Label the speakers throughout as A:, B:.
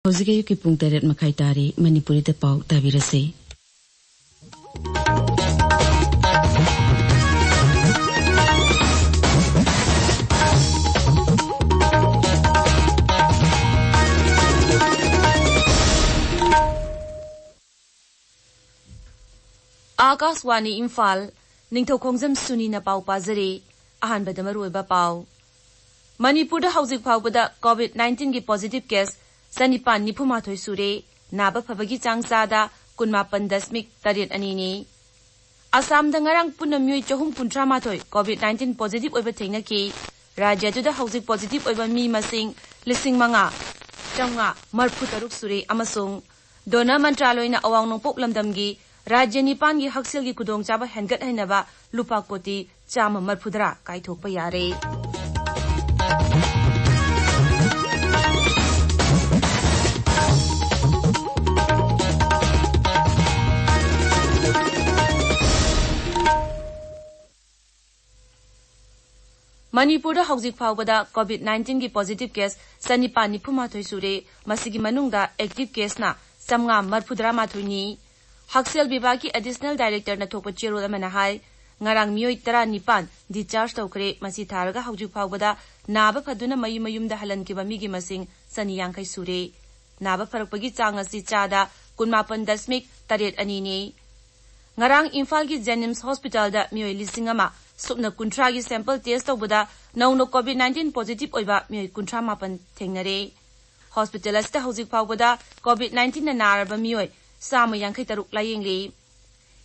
A: ꯍꯧꯖꯤꯛ ꯑꯌꯨꯛꯀꯤ ꯄꯨꯡ 8 ꯃꯈꯥꯏ ꯇꯥꯔꯤ ꯃꯅꯤꯄꯨꯔꯤꯗ ꯄꯥꯎ ꯇꯥꯕꯤꯔꯁꯤ꯫
B: आकाशवाणी इम्फाल निंगथौखोंजम सुनीना पाउ पाजरे अहानबदा मरुओइबा पाउ मणिपुरदा हौजिक फाउबदा कोविड-19 की पॉजिटिव केस 95 सूरे नाबा फबगी चांगचादा 19.8 असम दंगारंग पुनः म्युई 338 कोविड-19 पॉजिटिव ओइबा थेंगनकी राज्यजुदा हौजिक पॉजिटिव ओइबा मी मसिंग 5,500 सूरे अमसुंग डोनर मंत्रालयना अवांग नोंपोक लमदमगी राज्य निपान की हक्सेल की खुदोंग चाबा हेनगत हैनबा लुपा कोटी 130 कायथोकपा यारे। मणिपुर हौजिक फाउबदा कोविड-19 की पॉजिटिव केस 95 सूरे मसिगी मनुंगदा एक्टिव केसना 530 नि हक्सेल विभाग की एडिशनल डायरेक्टर नथोप चेरोल अमना हाय ngarang miyoi 19 discharge tawkre masi tharaga hauju phawbada naba phaduna mayumda halan ki bami gi masing sani yangkai sure naba pharakpagi chang asi chada 19.8 ni ngarang Imphal ki Jennings Hospital da miyoi lisingama supna kuntra gi sample test tawbada nauno COVID-19 positive oiba miyoi kuntra mapan thengnare hospital asta haujuk phawbada COVID-19 na naraba miyoi sama yangkai taruk layengli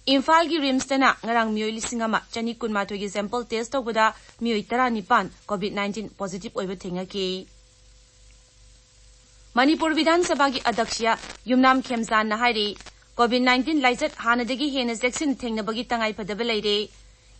B: Imphal की RIMS तना ngarang miyoi lisingama chani kunmathoi gi sample test tawbada miyoi 19 COVID-19 positive oiba thengaki Manipur Vidhan Sabha की अध्यक्ष युमनाम खेमजान ना हाइरे COVID-19 लाइजत हानदगी हेन section थेंगनबगी तंगाई फदब लैरे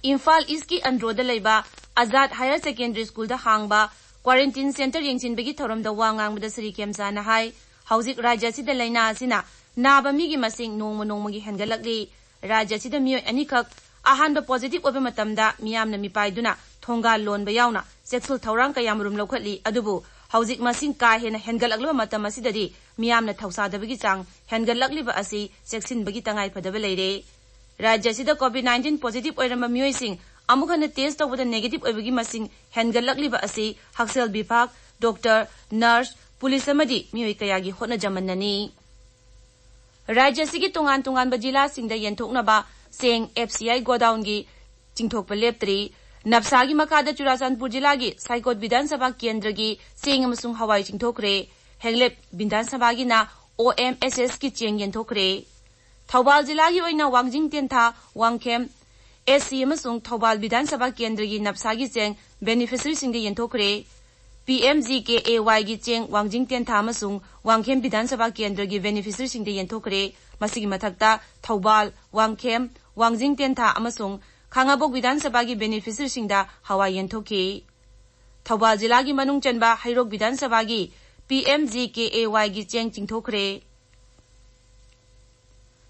B: Imphal east की अंड्रोद लैबा आजाद higher secondary school दा हांगबा quarantine centre यंगचिनबगी थौरमदा वांगांगबदा Shri खेमजान ना high हौजिक राज्य सिदा लैना सिना नाबा मिगी मसिंग नोंमगी हेनगलकली राज्य सिदा मियोय अनिखक अहानबा पॉजिटिव ओबे मतमदा मियामना मिपाइदुना थोंगा लोनबा यावना सेक्सुअल थौरांग कयामरुम लौखटली अदुबु हौजिक मसिंग का हेना हेनगलकलबा मतम असिददी मियामना थौसादबगी चांग हेनगलकलिबा असि सेक्सिनबगी तंगाई फदबा लैरे राज्य सिदा कोविड-19 पॉजिटिव ओइरमबा मियोयसिंग अमुखना टेस्ट तौबदा नेगेटिव ओइबगी मसिंग हेनगलकलिबा असि हक्सेल विभाग डॉक्टर नर्स पुलिस अमदी मियोय कयागी होना जमन्ननी राज्य सिगी तोंगान जिला सिंह यंथोकनबा सेंग FCI गोडाउन की चिंथोकपा लेप्तरी नबसागी मकादा चुराचांदपुर जिला की साइकोट विधानसभा केंद्र की सेंग अमसुंग हवाई चिंथोकरे हेगलेप विधानसभा की ना OMSS की चेंग यंथोकरे थौबाल जिला की ओइना वांगजिंग तेंथा वांगखेम SC अमसुंग थौबाल विधानसभा केंद्र की नबसागी चेंग बेनिफिशियरी सिंह यंथोकरे PMGKAY की चेंग वांगजिंग तेंथा अमसुंग वांगखेम विधानसभा केंद्र की बेनिफिशियरी सिंह यंथोकरे मसिगी मथक्ता थौबाल वांगखेम वांगजिंग तेंथा अमसुंग खांगाबोक विधानसभा की बेनिफिशियरी सिंहदा हवाई यंथोकी थौबाल जिला की मनुंग चनबा हैरोक विधानसभा की PMGKAY की चेंग चिंथोकरे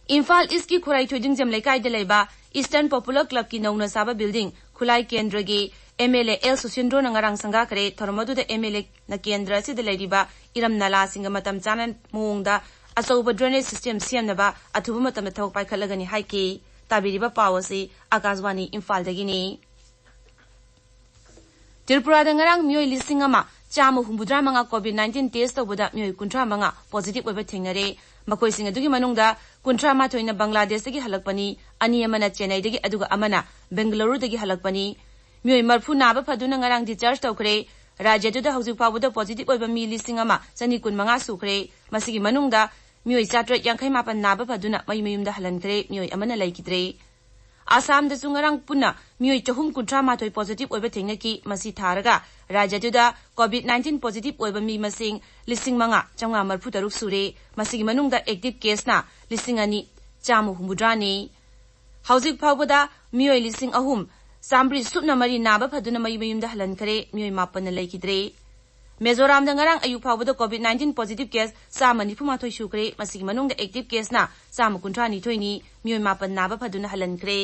B: इम्फाल ईस्ट की खुराई थोइदिंग जम लेकाइदा लेबा ईस्टर्न पॉपुलर क्लब की नौना साबा बिल्डिंग खुलाई केंद्र की MLA L Sushindro नंगरांग संगा करे थरमदुदा MLA न केंद्र सिदा लेरिबा इरम नाला सिंग मतम चानन मोंगदा अचौबा ड्रेनेज सिस्टम सेमनबा अथुबा मतम थौक पाइखलगनी हाइकी ताबिरिबा पावसी आकाशवाणी इम्फाल दगिनी त्रिपुरा दंगरांग मियोय लिसिंगमा चामु हुंबुद्रा मंगा COVID-19 टेस्ट तौबदा मियोय 35 पॉजिटिव ओइबा थेंगनरे मकोइसिंग अदुगी मनुंगदा 38 ना बांग्लादेश दगी हलकपनी अनि अमना चेन्नई दगी अदुगा अमना बेंगलुरु दगी हलकपनी मियोय मरफु नाबा फदुना ngarang डिस्चार्ज तौखरे राज्य जुदा हौजिक फावबदा पॉजिटिव ओइबा मी लिसिंग अमा 125 सुखरे मसिगी मनुंगदा मियोय 758 नाबा फदुना मयुमदा हलनखरे मियोय अमना लैकिद्रे आसाम दसु ngarang पुना मियोय 338 पॉजिटिव ओइबा थेंगनकी मसि थारगा राज्य जुदा कोविड-19 पॉजिटिव ओइबा मी मसिंग 5,533 सुरे मसिगी मनुंगदा एक्टिव केसना 2,200 नि हौजिक फावबदा मियोय 3,000 सामब्री सुपना मरी नाबा फदुना मयुमदा हलनखरे मियोय 9 लैकिद्रे मिजोराम दंगरांग अयु फावबदा कोविड-19 पॉजिटिव केस 95 सुखरे मसिगी मनुंगदा एक्टिव केसना 132 नि मियोय 9 नाबा फदुना हलनखरे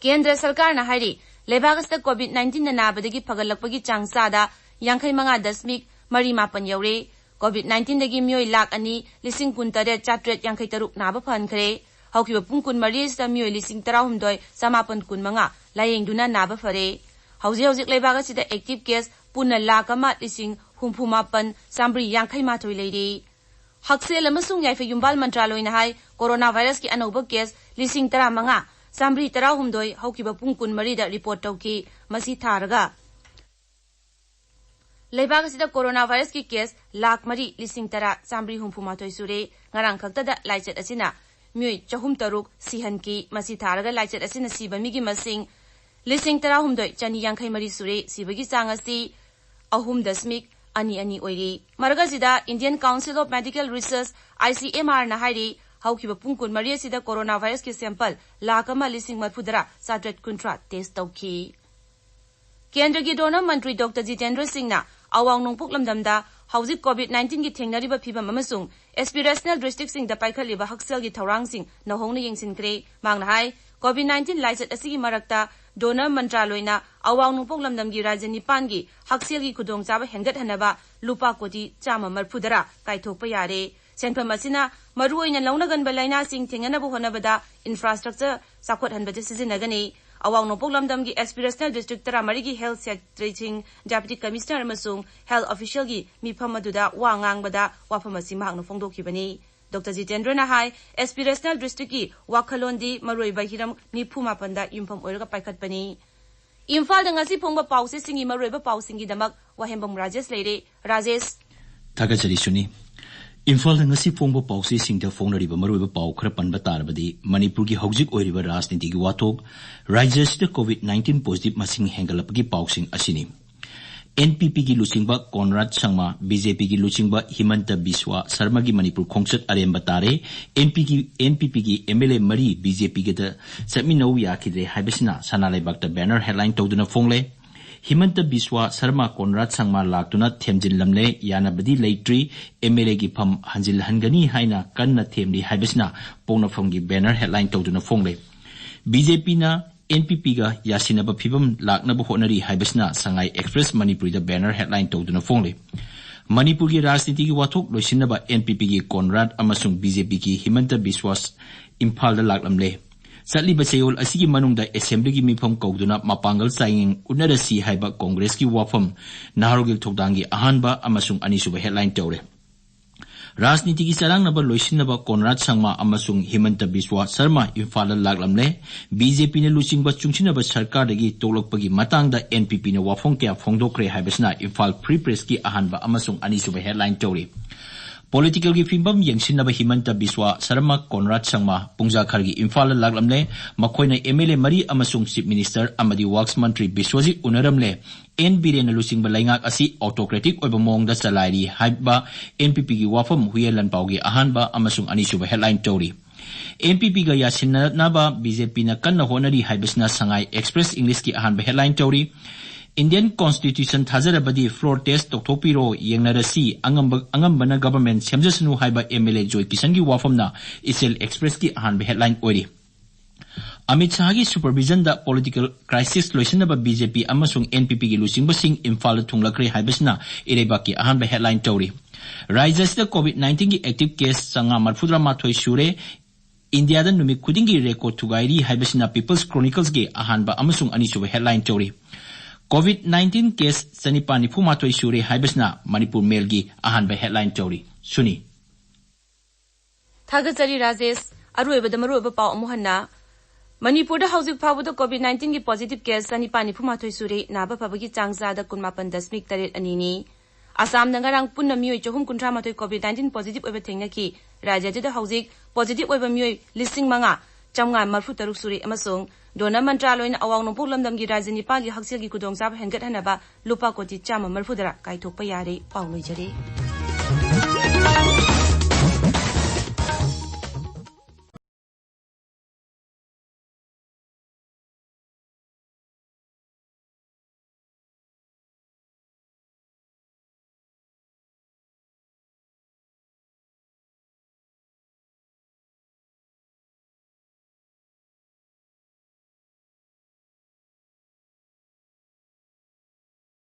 B: केंद्र सरकार ना हाइरी लेबागस्ता कोविड-19 ना नाबदगी फगलकपगी चांगसादा 55.8 you're COVID-19 dagi mioi lak ani lising kun tare chatret yang kai taruk na ba phan khre haukiba pung kun mari sta mioi lising tara humdoi samapan kun manga layeng duna na ba phare hauzik leibaga sida active case punna lakama lising humpumapan sambri yang khai ma thoi leiri haksel amasung yaifa yumbal mantraloi na hai coronavirus ki anoba case lising tara manga sambri tara humdoi haukiba pung kun mari da report tauki masi tharaga leibaga sida coronavirus ki case lak mari lising tara sambri humphuma thoi sure ngarang khakta da laichet asina mioi chahum taruk sihan ki masi tharaga laichet asina sibami gi masing lising tara humdoi chani yang khai mari sure sibagi changasi ahum dasmik ani oiri maraga sida Indian Council of Medical Research ICMR na hairi haukiba pungkun mari sida coronavirus ki sample lakama lising marfudara satret kuntra test tauki Kendra ki donor mantri Dr. Jitendra Singh na awang nongpuk lamdamda hauzik COVID-19 ki thengnariba phibam amasung aspirational district sing da paikhaliba haksel gi thorang sing nahongna yengsinkre mangna hai COVID-19 laichet asigi marakta donor mantraloina awang nongpuk lamdamgi rajani pangi haksel gi khudong chaba hengat hanaba lupa koti chama marfudara kaithokpa yare senpham asina maruoina launa ganba laina sing thengana bu honabada infrastructure sakhot hanbade sizinagani awang nongpuk lamdamgi aspirational district tara marigi health secretary deputy commissioner amasung health official gi mifam aduda wa ngangbada wafamasi mahakna phongdokhibani Dr. Jitendra na hai aspirational district ki wakalondi maroiba hiram nipu mapanda yumpham oiraga paikhatpani Imphal da ngasi phongba pause singi maroiba pausingi damak wahembam Rajesh leire Rajesh
C: Thagachari suni Imphal da ngasi phongba pause singda phongnariba maroiba pau khara panba tarabadi Manipur gi hojik oiriba rajniti gi wathok Rajesh da COVID-19 positive masing hengalapagi pausing asini NPP की लुचिंगबा Conrad Sangma BJP की लुचिंगबा हिमंत बिस्वा शर्मा की मणिपुर खोंगचत अरेंबा तारे NPP की MLA मरी BJP के द समिनौ याखिदे हाइबसिना सनालेबाक द बैनर हेडलाइन तौदुना फोंगले हिमंत बिस्वा शर्मा कोनराड संगमा लाक्तुना थेमजिन लमले यानाबदी लेट्री MLA की फम हंजिल हंगनी हाइना कन्ना थेमली हाइबसिना पोंगनफम की बैनर हेडलाइन तौदुना फोंगले BJP ना NPP ga yasinaba phibam laknaba honari haibasna sangai express manipur da banner headline tawduna fongle manipur gi rajniti gi wathok loisinaba NPP gi Conrad amasung BJP gi Himanta Biswas Imphal da laklamle satliba cheyol asigi manungda assembly gi mifam kawduna mapangal saing unarasi haiba congress gi wafam naharogil thokdangi ahanba amasung anisuba headline tawre राजनीति की चरांगनबा लोइसिनबा Conrad Sangma अमसुंग Himanta Biswa Sharma Imphal लागलमले BJP ने लुचिंगबा चुंगसिनबा सरकार दगी तोलकपगी मतंगदा NPP ने वाफोंग क्या फोंगदोक्रे हाइबसना Imphal free press की अहानबा अमसुंग अनिसुबा हेडलाइन तौरी Political की फिल्म यंगसिनबा हिमंत बिस्वा शर्मा कोनराड संगमा पुंजा खरगी इम्फाल लागलमले मखोइना MLA मरी अमसुंग चीफ मिनिस्टर अमदी वर्क्स मंत्री बिस्वजित उनरमले एन बीरेन लुचिंगबा लाइंगाक असि ऑटोक्रेटिक ओइबा मोंगदा चलाइरी हाइबा NPP की वाफम हुयेलन पाउगी अहानबा अमसुंग अनिसुबा हेडलाइन तौरी NPP ga yasinaba BJP na kanna honari haibasna sangai express English ki ahanba headline tawri Indian Constitution thazarabadi floor test toktopiro yengnarasi angambana government semjasnu haiba MLA Joy Kisan gi wafamna isel express ki ahanba headline oiri Amit Shah gi supervision da political crisis loisinaba BJP amasung NPP gi lusingba sing Imphal thunglakre haibasna ireba ki ahanba headline tawri Rises the COVID-19 ki active case sanga marfudra mathoi shure India da numit khudingi record thugairi haibasina People's Chronicles ge ahanba amasung anisuba headline tawri COVID-19 case sanipani fumatoi shure haibasna Manipur Mail gi ahanba headline tawri suni
B: Thagachari Rajesh arueba marueba paw amuhanna Manipur da hauzik phawda COVID-19 gi positive case sanipani fumatoi shure naba phabagi changza da 18.8 anini Assam nangarang punna mioi chohum kuntra matoi COVID-19 positive oiba thengna ki rajya da hauzik positive oiba mioi listing manga chamnga marfu taruk suri amasung dona mantraloina awang nongpuk lamdam gi rajya nipal gi haksel gi kudong jab hengat hanaba lupa koti chama marfu dara kai thokpa yare pauloi jare